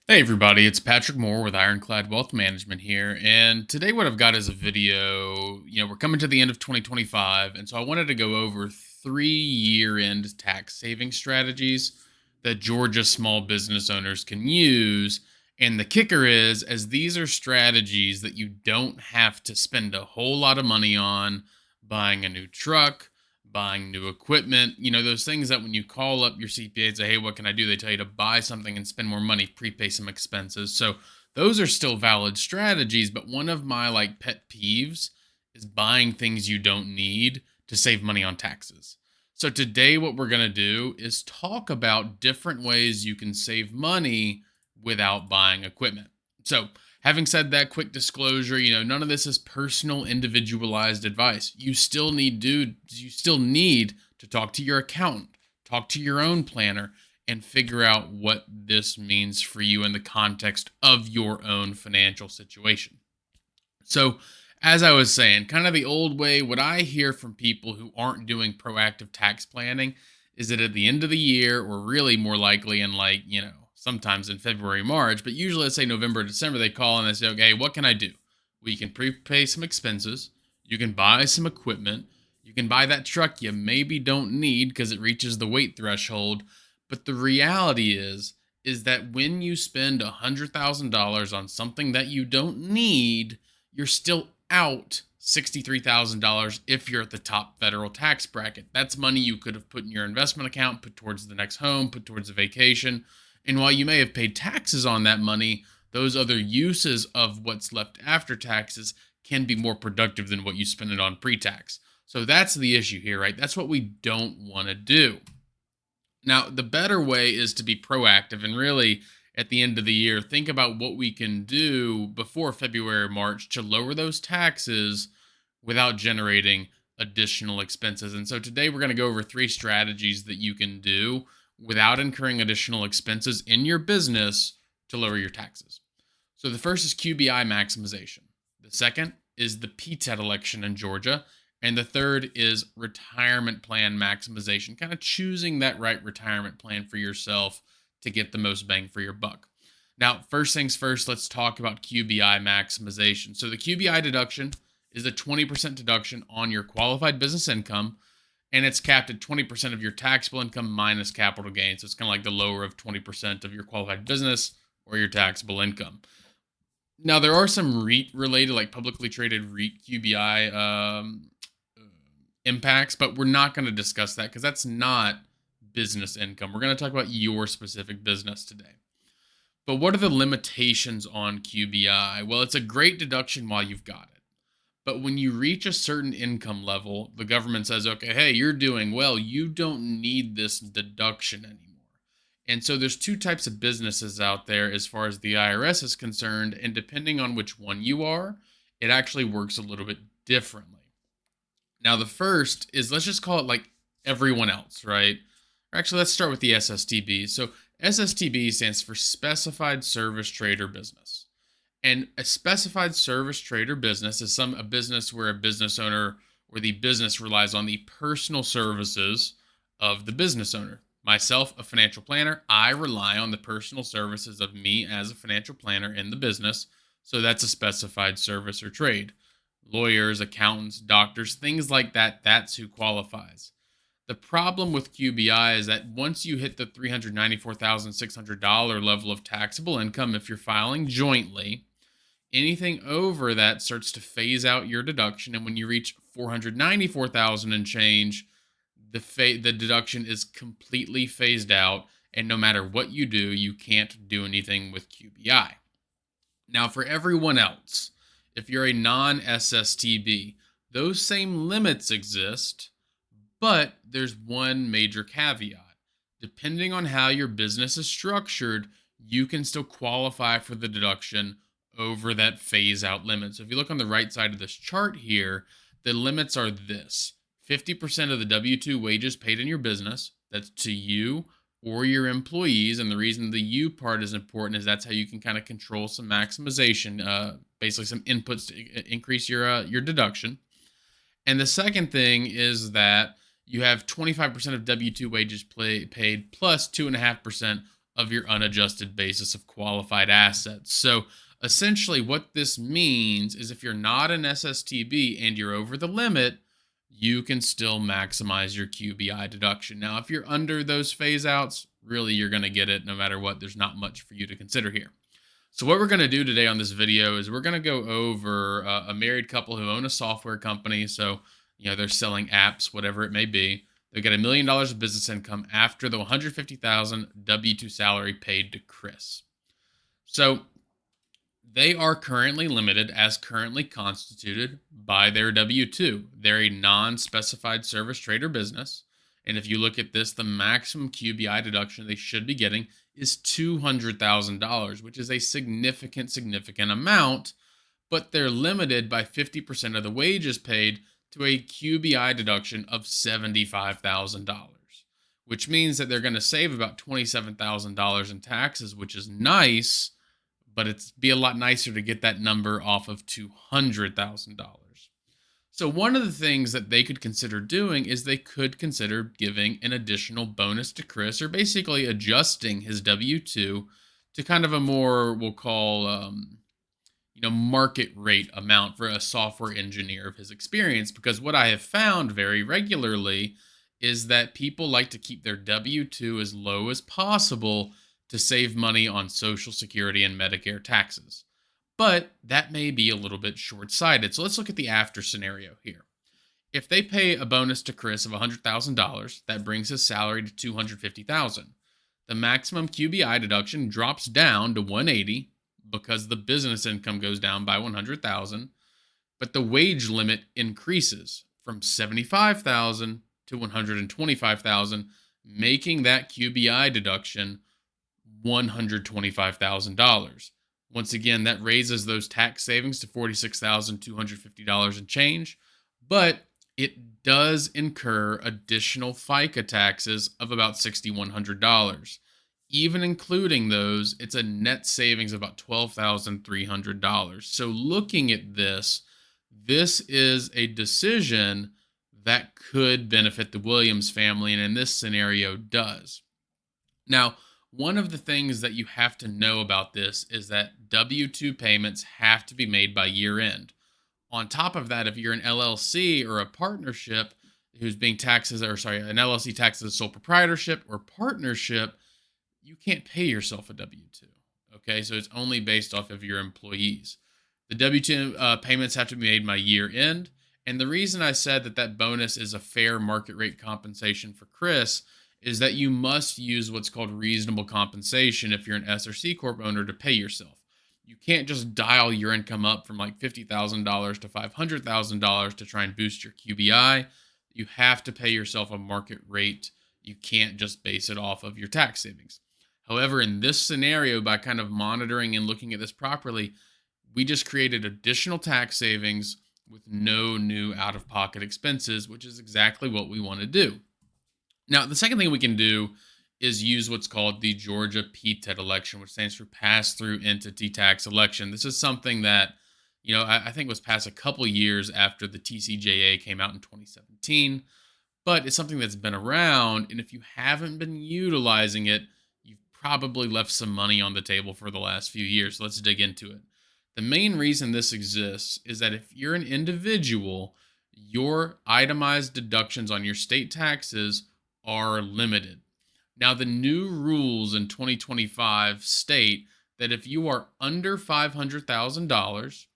Hey everybody, it's Patrick Moore with Ironclad Wealth Management here, and today what I've got is a video. We're coming to the end of 2025, and so I wanted to go over 3 year-end tax saving strategies that Georgia small business owners can use. And the kicker is, as these are strategies that you don't have to spend a whole lot of money on buying a new truck, buying new equipment, those things that when you call up your CPA and say, hey, what can I do? They tell you to buy something and spend more money, prepay some expenses. So those are still valid strategies. But one of my pet peeves is buying things you don't need to save money on taxes. So today, what we're going to do is talk about different ways you can save money without buying equipment. So, having said that, quick disclosure, none of this is personal, individualized advice. You still need to talk to your accountant, talk to your own planner, and figure out what this means for you in the context of your own financial situation. So, as I was saying, kind of the old way, what I hear from people who aren't doing proactive tax planning is that at the end of the year, or really more likely in sometimes in February, March, but usually let's say November, December, they call and they say, okay, what can I do? Well, you can prepay some expenses, you can buy some equipment, you can buy that truck you maybe don't need because it reaches the weight threshold. But the reality is that when you spend $100,000 on something that you don't need, you're still out $63,000 if you're at the top federal tax bracket. That's money you could have put in your investment account, put towards the next home, put towards a vacation. And while you may have paid taxes on that money, those other uses of what's left after taxes can be more productive than what you spend it on pre tax. So that's the issue here, right? That's what we don't want to do. Now, the better way is to be proactive and really at the end of the year, think about what we can do before February, March to lower those taxes without generating additional expenses. And so today we're going to go over 3 strategies that you can do without incurring additional expenses in your business to lower your taxes. So the first is QBI maximization. The second is the PTET election in Georgia. And the third is retirement plan maximization, kind of choosing that right retirement plan for yourself to get the most bang for your buck. Now, first things first, let's talk about QBI maximization. So, the QBI deduction is a 20% deduction on your qualified business income, and it's capped at 20% of your taxable income minus capital gains. So, it's kind of like the lower of 20% of your qualified business or your taxable income. Now, there are some REIT related, like publicly traded REIT QBI impacts, but we're not going to discuss that because that's not business income. We're going to talk about your specific business today. But what are the limitations on QBI? Well, it's a great deduction while you've got it. But when you reach a certain income level, the government says, okay, hey, you're doing well. You don't need this deduction anymore. And so there's 2 types of businesses out there as far as the IRS is concerned. And depending on which one you are, it actually works a little bit differently. Now, the first is, let's just call it like everyone else, right? Or actually, let's start with the SSTB. So, SSTB stands for Specified Service Trader Business. And a specified service trader business is a business where a business owner or the business relies on the personal services of the business owner. Myself, a financial planner, I rely on the personal services of me as a financial planner in the business. So that's a specified service or trade. Lawyers, accountants, doctors, things like that, that's who qualifies. The problem with QBI is that once you hit the $394,600 level of taxable income, if you're filing jointly, anything over that starts to phase out your deduction. And when you reach 494,000 and change, the deduction is completely phased out. And no matter what you do, you can't do anything with QBI. Now, for everyone else, if you're a non SSTB, those same limits exist, but there's one major caveat. Depending on how your business is structured, you can still qualify for the deduction over that phase out limit. So if you look on the right side of this chart here, the limits are this: 50% of the W 2 wages paid in your business, that's to you or your employees. And the reason the you part is important is that's how you can kind of control some maximization, basically some inputs to increase your deduction. And the second thing is that you have 25% of W 2 wages paid plus 2.5% of your unadjusted basis of qualified assets. So essentially, what this means is if you're not an SSTB and you're over the limit, you can still maximize your QBI deduction. Now, if you're under those phase outs, really you're going to get it no matter what. There's not much for you to consider here. So what we're going to do today on this video is we're going to go over a married couple who own a software company. So, they're selling apps, whatever it may be. They get $1 million of business income after the 150,000 W-2 salary paid to Chris. So they are currently limited as currently constituted by their W-2. They're a non-specified service trade or business. And if you look at this, the maximum QBI deduction they should be getting is $200,000, which is a significant amount, but they're limited by 50% of the wages paid to a QBI deduction of $75,000, which means that they're going to save about $27,000 in taxes, which is nice, but it'd be a lot nicer to get that number off of $200,000. So one of the things that they could consider doing is they could consider giving an additional bonus to Chris, or basically adjusting his W-2 to kind of a more, we'll call, market rate amount for a software engineer of his experience. Because what I have found very regularly is that people like to keep their W-2 as low as possible to save money on Social Security and Medicare taxes. But that may be a little bit short-sighted. So let's look at the after scenario here. If they pay a bonus to Chris of $100,000, that brings his salary to $250,000. The maximum QBI deduction drops down to $180,000 because the business income goes down by $100,000, but the wage limit increases from $75,000 to $125,000, making that QBI deduction $125,000. Once again, that raises those tax savings to $46,250 and change, but it does incur additional FICA taxes of about $6,100. Even including those, it's a net savings of about $12,300. So looking at this, this is a decision that could benefit the Williams family, and in this scenario does. Now, one of the things that you have to know about this is that W-2 payments have to be made by year end. On top of that, if you're an LLC or a partnership who's being taxed as, an LLC taxed as a sole proprietorship or partnership, you can't pay yourself a W-2. Okay, so it's only based off of your employees. The W-2 payments have to be made by year end. And the reason I said that bonus is a fair market rate compensation for Chris is that you must use what's called reasonable compensation if you're an S or C Corp owner to pay yourself. You can't just dial your income up from like $50,000 to $500,000 to try and boost your QBI. You have to pay yourself a market rate. You can't just base it off of your tax savings. However, in this scenario, by kind of monitoring and looking at this properly, we just created additional tax savings with no new out-of-pocket expenses, which is exactly what we want to do. Now, the second thing we can do is use what's called the Georgia PTET election, which stands for Pass-Through Entity Tax Election. This is something that, I think was passed a couple years after the TCJA came out in 2017, but it's something that's been around, and if you haven't been utilizing it, you've probably left some money on the table for the last few years. So let's dig into it. The main reason this exists is that if you're an individual, your itemized deductions on your state taxes are limited. Now, the new rules in 2025 state that if you are under $500,000,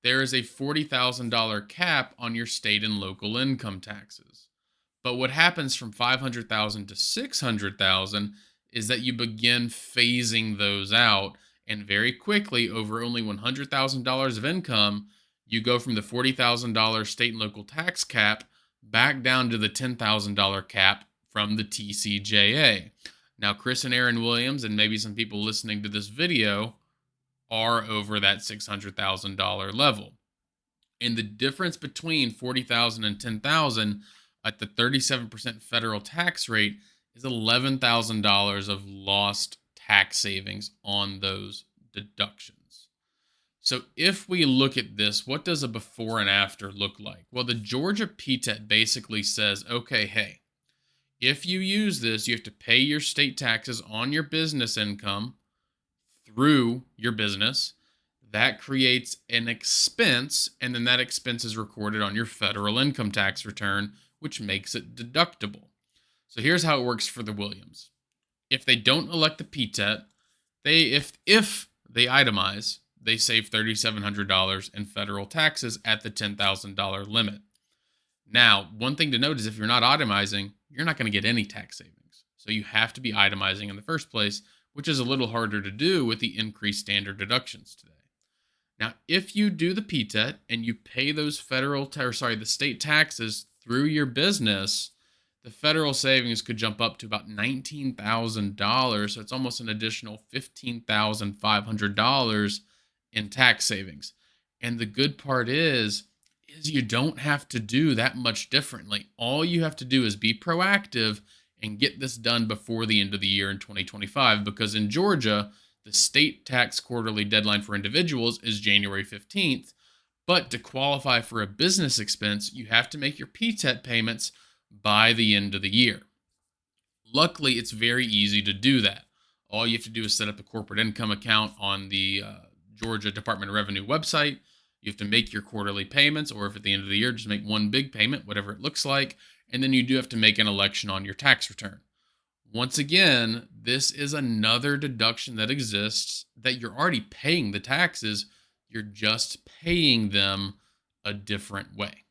there is a $40,000 cap on your state and local income taxes. But what happens from $500,000 to $600,000 is that you begin phasing those out, and very quickly, over only $100,000 of income, you go from the $40,000 state and local tax cap back down to the $10,000 cap from the TCJA. Now, Chris and Aaron Williams, and maybe some people listening to this video, are over that $600,000 level. And the difference between $40,000 and $10,000 at the 37% federal tax rate is $11,000 of lost tax savings on those deductions. So if we look at this, what does a before and after look like? Well, the Georgia PTET basically says, okay, hey, If you use this, you have to pay your state taxes on your business income through your business. That creates an expense, and then that expense is recorded on your federal income tax return, which makes it deductible. So here's how it works for the Williams. If they don't elect the PTET, if they itemize, they save $3,700 in federal taxes at the $10,000 limit. Now, one thing to note is if you're not itemizing, you're not going to get any tax savings. So you have to be itemizing in the first place, which is a little harder to do with the increased standard deductions today. Now, if you do the PTET and you pay those the state taxes through your business, the federal savings could jump up to about $19,000. So it's almost an additional $15,500 in tax savings. And the good part is you don't have to do that much differently. All you have to do is be proactive and get this done before the end of the year in 2025, because in Georgia, the state tax quarterly deadline for individuals is January 15th. But to qualify for a business expense, you have to make your PTET payments by the end of the year. Luckily, it's very easy to do that. All you have to do is set up a corporate income account on the Georgia Department of Revenue website. You have to make your quarterly payments, or if at the end of the year, just make one big payment, whatever it looks like. And then you do have to make an election on your tax return. Once again, this is another deduction that exists that you're already paying the taxes. You're just paying them a different way.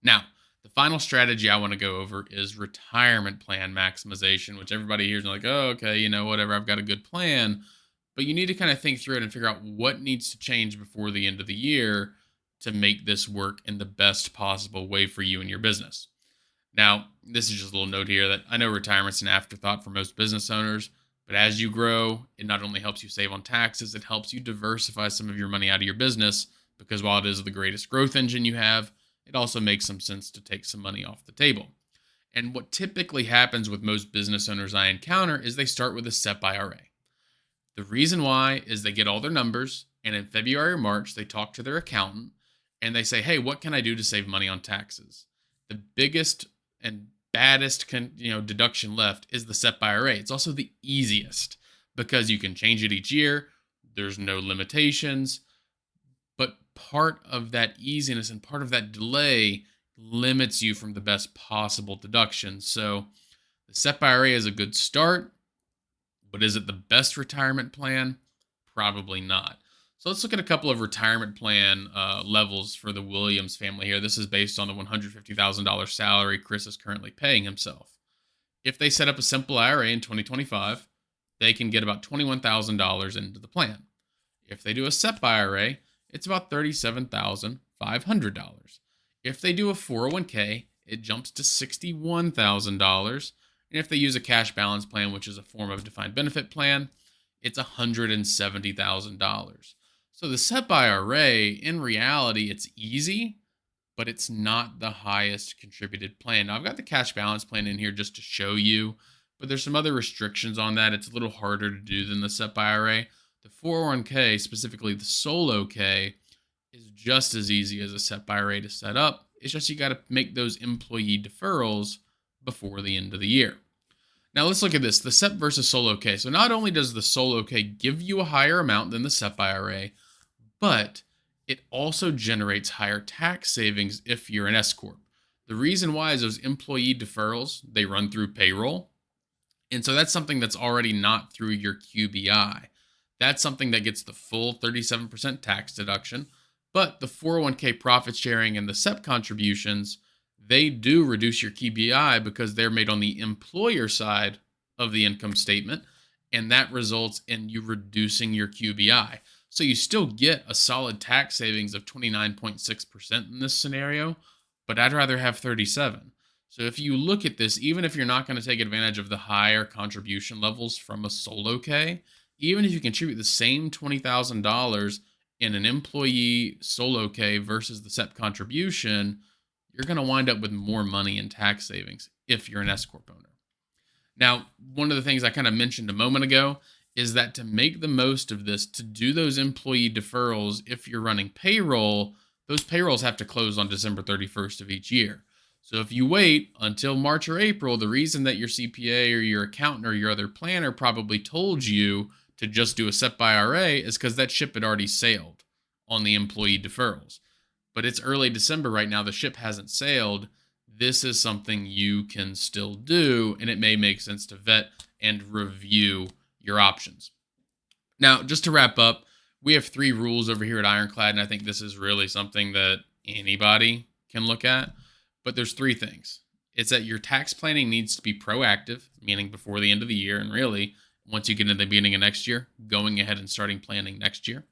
Now, the final strategy I want to go over is retirement plan maximization, which everybody hears like, oh, okay, whatever, I've got a good plan. But you need to kind of think through it and figure out what needs to change before the end of the year to make this work in the best possible way for you and your business. Now, this is just a little note here that I know retirement's an afterthought for most business owners, but as you grow, it not only helps you save on taxes, it helps you diversify some of your money out of your business, because while it is the greatest growth engine you have, it also makes some sense to take some money off the table. And what typically happens with most business owners I encounter is they start with a SEP IRA. The reason why is they get all their numbers, and in February or March, they talk to their accountant and they say, hey, what can I do to save money on taxes? The biggest and baddest deduction left is the SEP IRA. It's also the easiest because you can change it each year. There's no limitations. But part of that easiness and part of that delay limits you from the best possible deductions. So the SEP IRA is a good start, but is it the best retirement plan? Probably not. So let's look at a couple of retirement plan levels for the Williams family here. This is based on the $150,000 salary Chris is currently paying himself. If they set up a simple IRA in 2025, they can get about $21,000 into the plan. If they do a SEP IRA, it's about $37,500. If they do a 401k, it jumps to $61,000. And if they use a cash balance plan, which is a form of defined benefit plan, it's $170,000. So the SEP IRA, in reality, it's easy, but it's not the highest contributed plan. Now, I've got the cash balance plan in here just to show you, but there's some other restrictions on that. It's a little harder to do than the SEP IRA. The 401k, specifically the solo K, is just as easy as a SEP IRA to set up. It's just you got to make those employee deferrals before the end of the year. Now let's look at this, the SEP versus solo K. So not only does the solo K give you a higher amount than the SEP IRA, but it also generates higher tax savings if you're an S Corp. The reason why is those employee deferrals, they run through payroll. And so that's something that's already not through your QBI. That's something that gets the full 37% tax deduction. But the 401k profit sharing and the SEP contributions, they do reduce your QBI because they're made on the employer side of the income statement. And that results in you reducing your QBI. So you still get a solid tax savings of 29.6% in this scenario, but I'd rather have 37. So if you look at this, even if you're not going to take advantage of the higher contribution levels from a solo K, even if you contribute the same $20,000 in an employee solo K versus the SEP contribution, you're going to wind up with more money in tax savings if you're an S Corp owner. Now, one of the things I kind of mentioned a moment ago is that to make the most of this, to do those employee deferrals, if you're running payroll, those payrolls have to close on December 31st of each year. So if you wait until March or April, the reason that your CPA or your accountant or your other planner probably told you to just do a SEP IRA is because that ship had already sailed on the employee deferrals. But it's early December right now. The ship hasn't sailed. This is something you can still do, and it may make sense to vet and review your options. Now, just to wrap up, we have 3 rules over here at Ironclad, and I think this is really something that anybody can look at. But there's 3 things. It's that your tax planning needs to be proactive, meaning before the end of the year, and really, once you get into the beginning of next year, going ahead and starting planning next year.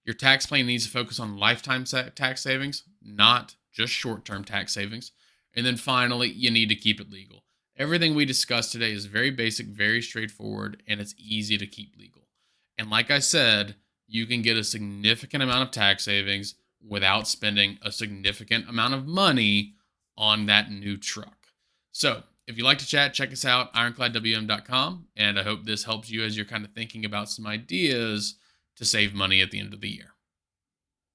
Your tax plan needs to focus on lifetime tax savings, not just short-term tax savings. And then finally, you need to keep it legal. Everything we discussed today is very basic, very straightforward, and it's easy to keep legal. And like I said, you can get a significant amount of tax savings without spending a significant amount of money on that new truck. So if you like to chat, check us out, ironcladwm.com. And I hope this helps you as you're kind of thinking about some ideas to save money at the end of the year.